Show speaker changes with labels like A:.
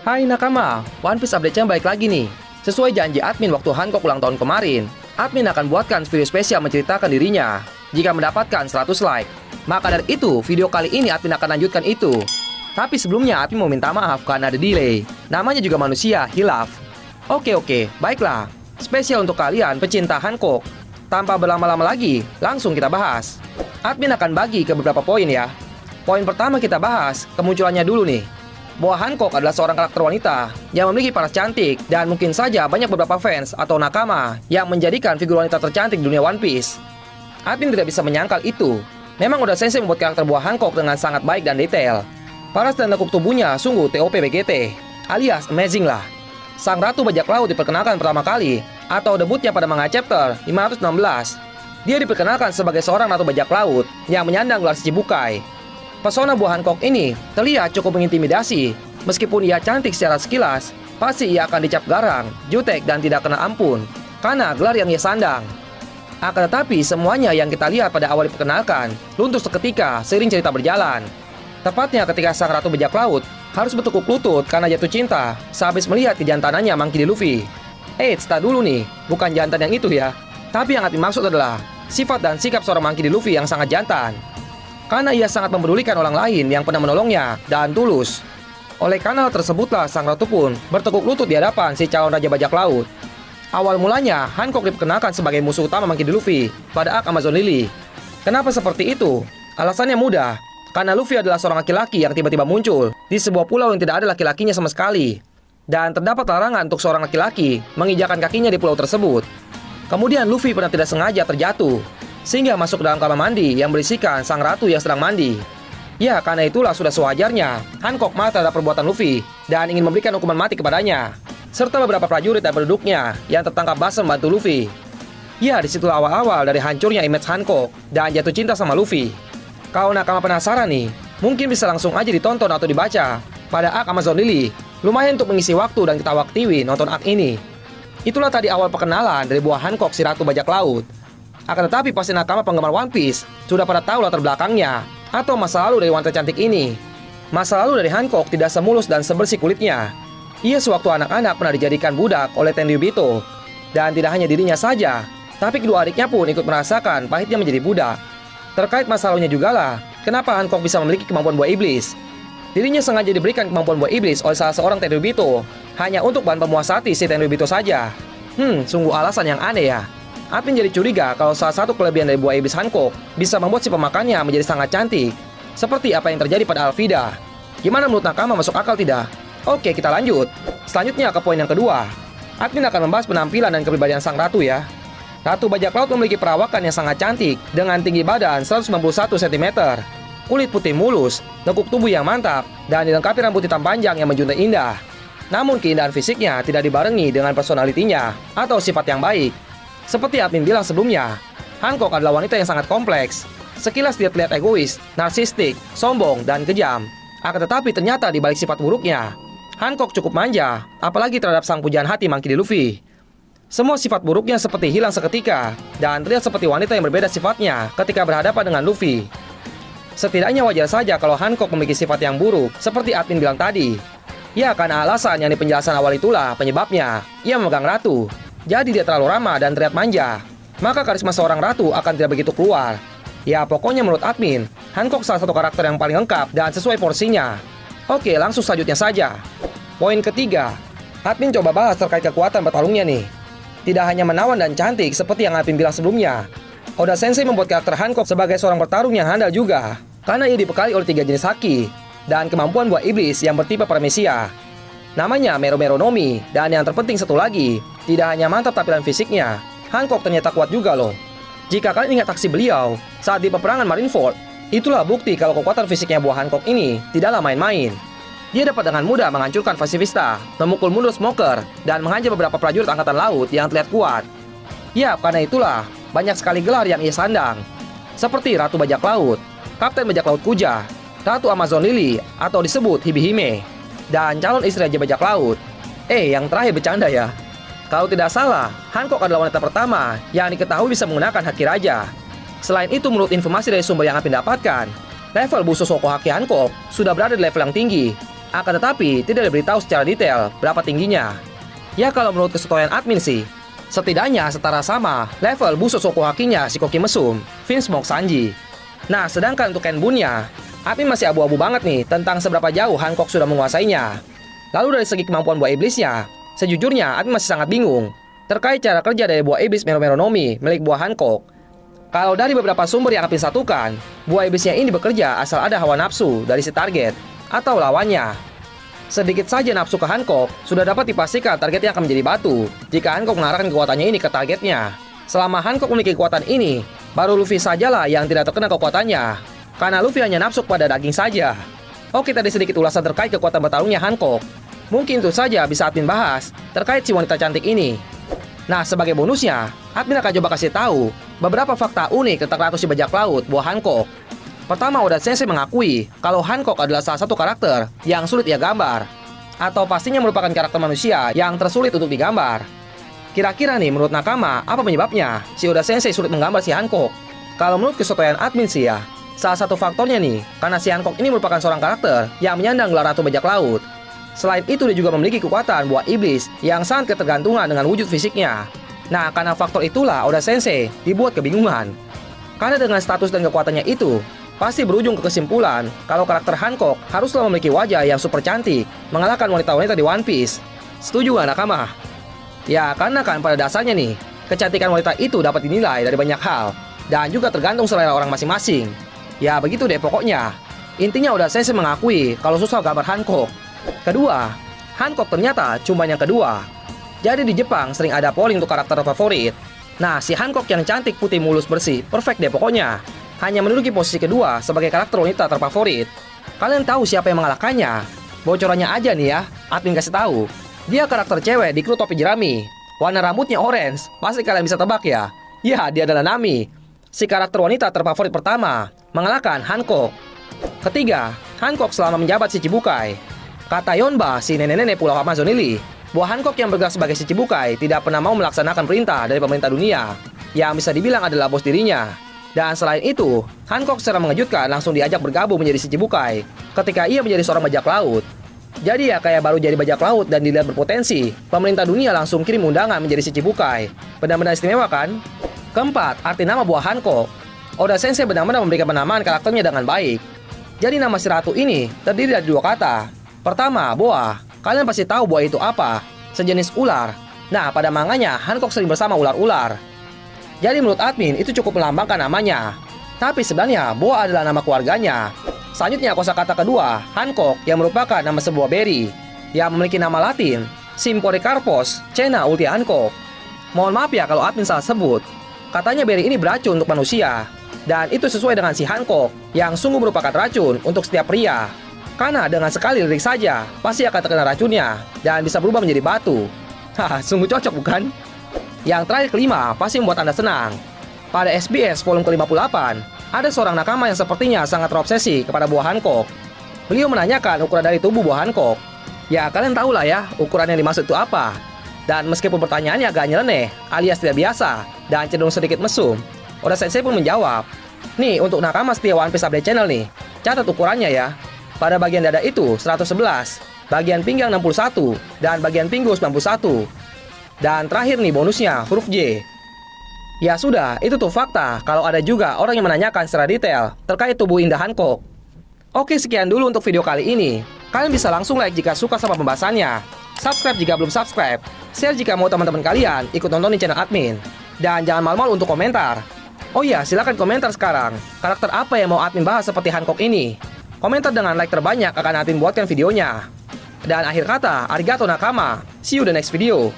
A: Hai nakama, One Piece update-nya balik lagi nih. Sesuai janji admin waktu Hancock ulang tahun kemarin, admin akan buatkan video spesial menceritakan dirinya jika mendapatkan 100 like. Maka dari itu, video kali ini admin akan lanjutkan itu. Tapi sebelumnya admin mau minta maaf karena ada delay. Namanya juga manusia, hilaf. Oke, baiklah. Spesial untuk kalian pecinta Hancock. Tanpa berlama-lama lagi, langsung kita bahas. Admin akan bagi ke beberapa poin ya. Poin pertama kita bahas, kemunculannya dulu nih. Bahwa Hancock adalah seorang karakter wanita yang memiliki paras cantik dan mungkin saja banyak beberapa fans atau nakama yang menjadikan figur wanita tercantik di dunia One Piece. Admin tidak bisa menyangkal itu. Memang Oda Sensei membuat karakter buah Hancock dengan sangat baik dan detail. Paras dan lekuk tubuhnya sungguh TOP BGT, alias amazing lah. Sang Ratu Bajak Laut diperkenalkan pertama kali atau debutnya pada manga chapter 516. Dia diperkenalkan sebagai seorang Ratu Bajak Laut yang menyandang gelar Shichibukai. Pesona buah Hancock ini terlihat cukup mengintimidasi. Meskipun ia cantik secara sekilas, pasti ia akan dicap garang, jutek dan tidak kena ampun karena gelar yang ia sandang. Akan tetapi semuanya yang kita lihat pada awal diperkenalkan luntur seketika seiring cerita berjalan. Tepatnya ketika sang Ratu Bajak Laut harus bertekuk lutut karena jatuh cinta sehabis melihat kejantanannya Monkey D. Luffy. Tak dulu nih, bukan jantan yang itu ya. Tapi yang dimaksud adalah sifat dan sikap seorang Monkey D. Luffy yang sangat jantan. Karena ia sangat mempedulikan orang lain yang pernah menolongnya dan tulus. Oleh karena tersebutlah sang ratu pun bertekuk lutut di hadapan si calon Raja Bajak Laut. Awal mulanya, Hancock diperkenalkan sebagai musuh utama Monkey D. Luffy pada arc Amazon Lily. Kenapa seperti itu? Alasannya mudah. Karena Luffy adalah seorang laki-laki yang tiba-tiba muncul di sebuah pulau yang tidak ada laki-lakinya sama sekali. Dan terdapat larangan untuk seorang laki-laki menginjakan kakinya di pulau tersebut. Kemudian Luffy pernah tidak sengaja terjatuh sehingga masuk dalam kamar mandi yang berisikan sang ratu yang sedang mandi. Ya, karena itulah sudah sewajarnya Hancock marah terhadap perbuatan Luffy dan ingin memberikan hukuman mati kepadanya, serta beberapa prajurit dan penduduknya yang tertangkap basah membantu Luffy. Ya, disitulah awal-awal dari hancurnya image Hancock dan jatuh cinta sama Luffy. Kalau nakama penasaran nih, mungkin bisa langsung aja ditonton atau dibaca pada arc Amazon Lily. Lumayan untuk mengisi waktu dan kita waktiwi nonton arc ini. Itulah tadi awal perkenalan dari buah Hancock si Ratu Bajak Laut. Akan tetapi pasti nakama penggemar One Piece sudah pada tahu latar belakangnya atau masa lalu dari wanita cantik ini. Masa lalu dari Hancock tidak semulus dan sebersih kulitnya. Ia sewaktu anak-anak pernah dijadikan budak oleh Tenryubito. Dan tidak hanya dirinya saja, tapi kedua adiknya pun ikut merasakan pahitnya menjadi budak. Terkait masa lalunya juga lah, kenapa Hancock bisa memiliki kemampuan buah iblis. Dirinya sengaja diberikan kemampuan buah iblis oleh salah seorang Tenryubito hanya untuk bahan pemuas hati si Tenryubito saja. Sungguh alasan yang aneh ya. Admin jadi curiga kalau salah satu kelebihan dari buah iblis Hancock bisa membuat si pemakannya menjadi sangat cantik, seperti apa yang terjadi pada Alvida. Gimana menurut nakama, masuk akal tidak? Oke, kita lanjut. Selanjutnya ke poin yang kedua. Admin akan membahas penampilan dan kepribadian sang ratu ya. Ratu Bajak Laut memiliki perawakan yang sangat cantik dengan tinggi badan 191 cm, kulit putih mulus, lekuk tubuh yang mantap, dan dilengkapi rambut hitam panjang yang menjuntai indah. Namun keindahan fisiknya tidak dibarengi dengan personalitinya atau sifat yang baik. Seperti admin bilang sebelumnya, Hancock adalah wanita yang sangat kompleks. Sekilas dia terlihat egois, narsistik, sombong, dan kejam. Akan tetapi ternyata di balik sifat buruknya, Hancock cukup manja, apalagi terhadap sang pujaan hati Monkey D. Luffy. Semua sifat buruknya seperti hilang seketika, dan terlihat seperti wanita yang berbeda sifatnya ketika berhadapan dengan Luffy. Setidaknya wajar saja kalau Hancock memiliki sifat yang buruk, seperti admin bilang tadi. Ya, karena alasan yang di penjelasan awal itulah penyebabnya. Ia memegang ratu. Jadi dia terlalu ramah dan terlihat manja. Maka karisma seorang ratu akan tidak begitu keluar. Ya, pokoknya menurut admin, Hancock salah satu karakter yang paling lengkap dan sesuai porsinya. Oke, langsung selanjutnya saja. Poin ketiga, admin coba bahas terkait kekuatan bertarungnya nih. Tidak hanya menawan dan cantik seperti yang admin bilang sebelumnya. Oda Sensei membuat karakter Hancock sebagai seorang bertarung yang handal juga, karena ia dibekali oleh 3 jenis haki dan kemampuan buah iblis yang bertipe paramesia. Namanya Mero Mero no Mi, dan yang terpenting satu lagi, tidak hanya mantap tampilan fisiknya, Hancock ternyata kuat juga loh. Jika kalian ingat aksi beliau saat di peperangan Marineford, itulah bukti kalau kekuatan fisiknya buah Hancock ini tidaklah main-main. Dia dapat dengan mudah menghancurkan Pacifista, memukul mundur Smoker, dan menghajar beberapa prajurit angkatan laut yang terlihat kuat. Ya, karena itulah banyak sekali gelar yang ia sandang, seperti Ratu Bajak Laut, Kapten Bajak Laut Kuja, Ratu Amazon Lily atau disebut Hibihime, dan calon istri Raja Bajak Laut. Yang terakhir bercanda ya. Kalau tidak salah, Hancock adalah wanita pertama yang diketahui bisa menggunakan haki raja. Selain itu, menurut informasi dari sumber yang admin dapatkan, level Busou Shoko Haki Hancock sudah berada di level yang tinggi. Akan tetapi, tidak diberitahu secara detail berapa tingginya. Ya kalau menurut kesetujuan admin sih, setidaknya setara sama level Busou Shokuhakinya Shikoki Mesum, Vince Smoke Sanji. Nah, sedangkan untuk Kenbunnya, admin masih abu-abu banget nih tentang seberapa jauh Hancock sudah menguasainya. Lalu dari segi kemampuan buah iblisnya, sejujurnya admin masih sangat bingung terkait cara kerja dari buah iblis Mero Mero no Mi milik buah Hancock. Kalau dari beberapa sumber yang admin satukan, buah iblisnya ini bekerja asal ada hawa nafsu dari si target atau lawannya. Sedikit saja nafsu ke Hancock, sudah dapat dipastikan targetnya akan menjadi batu jika Hancock mengarahkan kekuatannya ini ke targetnya. Selama Hancock memiliki kekuatan ini, baru Luffy sajalah yang tidak terkena kekuatannya, karena Luffy hanya nafsu pada daging saja. Oke, tadi sedikit ulasan terkait kekuatan bertarungnya Hancock. Mungkin itu saja bisa admin bahas terkait si wanita cantik ini. Nah, sebagai bonusnya, admin akan coba kasih tahu beberapa fakta unik tentang Ratu si Bajak Laut, buah Hancock. Pertama, Oda Sensei mengakui kalau Hancock adalah salah satu karakter yang sulit ia gambar, atau pastinya merupakan karakter manusia yang tersulit untuk digambar. Kira-kira nih, menurut Nakama, apa penyebabnya si Oda Sensei sulit menggambar si Hancock? Kalau menurut kesetujuan admin sih ya, salah satu faktornya nih, karena si Hancock ini merupakan seorang karakter yang menyandang gelar Ratu Bajak Laut. Selain itu, dia juga memiliki kekuatan buah iblis yang sangat ketergantungan dengan wujud fisiknya. Nah, karena faktor itulah Oda Sensei dibuat kebingungan. Karena dengan status dan kekuatannya itu, pasti berujung ke kesimpulan kalau karakter Hancock haruslah memiliki wajah yang super cantik, mengalahkan wanita-wanita di One Piece. Setuju gak Nakama? Ya, karena kan pada dasarnya nih, kecantikan wanita itu dapat dinilai dari banyak hal, dan juga tergantung selera orang masing-masing. Ya, begitu deh pokoknya. Intinya Oda Sensei mengakui kalau susah gambar Hancock. Kedua, Hancock ternyata cuma yang kedua. Jadi di Jepang sering ada polling untuk karakter favorit. Nah, si Hancock yang cantik, putih, mulus, bersih, perfect deh pokoknya, hanya menduduki posisi kedua sebagai karakter wanita terfavorit. Kalian tahu siapa yang mengalahkannya? Bocorannya aja nih ya, admin kasih tahu. Dia karakter cewek di kru topi jerami. Warna rambutnya orange, pasti kalian bisa tebak ya. Ya, dia adalah Nami, si karakter wanita terfavorit pertama, mengalahkan Hancock. Ketiga, Hancock selama menjabat si Chibukai. Kata Yonba, si nenek-nenek Pulau Amazon ini, buah Hancock yang bergerak sebagai si Chibukai tidak pernah mau melaksanakan perintah dari pemerintah dunia, yang bisa dibilang adalah bos dirinya. Dan selain itu, Hancock secara mengejutkan langsung diajak bergabung menjadi si Chibukai ketika ia menjadi seorang bajak laut. Jadi ya kayak baru jadi bajak laut dan dilihat berpotensi, pemerintah dunia langsung kirim undangan menjadi si Chibukai. Benar-benar istimewa kan? Keempat, arti nama buah Hancock. Oda Sensei benar-benar memberikan penamaan karakternya dengan baik. Jadi nama si ratu ini terdiri dari dua kata. Pertama, boa. Kalian pasti tahu boa itu apa? Sejenis ular. Nah, pada manganya, Hancock sering bersama ular-ular. Jadi menurut admin, itu cukup melambangkan namanya. Tapi sebenarnya, boa adalah nama keluarganya. Selanjutnya, kosakata kedua, Hancock, yang merupakan nama sebuah beri, yang memiliki nama latin, Symphorecarpus Cena Ultia Hancock. Mohon maaf ya kalau admin salah sebut. Katanya beri ini beracun untuk manusia. Dan itu sesuai dengan si Hancock, yang sungguh merupakan racun untuk setiap pria. Karena dengan sekali lirik saja, pasti akan terkena racunnya, dan bisa berubah menjadi batu. Haha, sungguh cocok bukan? Yang terakhir kelima, pasti membuat Anda senang. Pada SBS volume ke-58, ada seorang nakama yang sepertinya sangat terobsesi kepada buah Hancock. Beliau menanyakan ukuran dari tubuh buah Hancock. Ya, kalian tahu lah ya, ukuran yang dimaksud itu apa. Dan meskipun pertanyaannya agak nyeleneh, alias tidak biasa, dan cenderung sedikit mesum, Oda Sensei pun menjawab, nih, untuk nakama setia One Piece Update Channel nih, catat ukurannya ya. Pada bagian dada itu 111, bagian pinggang 61, dan bagian pinggul 91. Dan terakhir nih bonusnya, huruf J. Ya sudah, itu tuh fakta kalau ada juga orang yang menanyakan secara detail terkait tubuh indah Hancock. Oke, sekian dulu untuk video kali ini. Kalian bisa langsung like jika suka sama pembahasannya, subscribe jika belum subscribe, share jika mau teman-teman kalian ikut nonton di channel admin. Dan jangan malu-malu untuk komentar. Oh iya, silakan komentar sekarang, karakter apa yang mau admin bahas seperti Hancock ini. Komentar dengan like terbanyak akan admin buatkan videonya. Dan akhir kata, arigato nakama. See you the next video.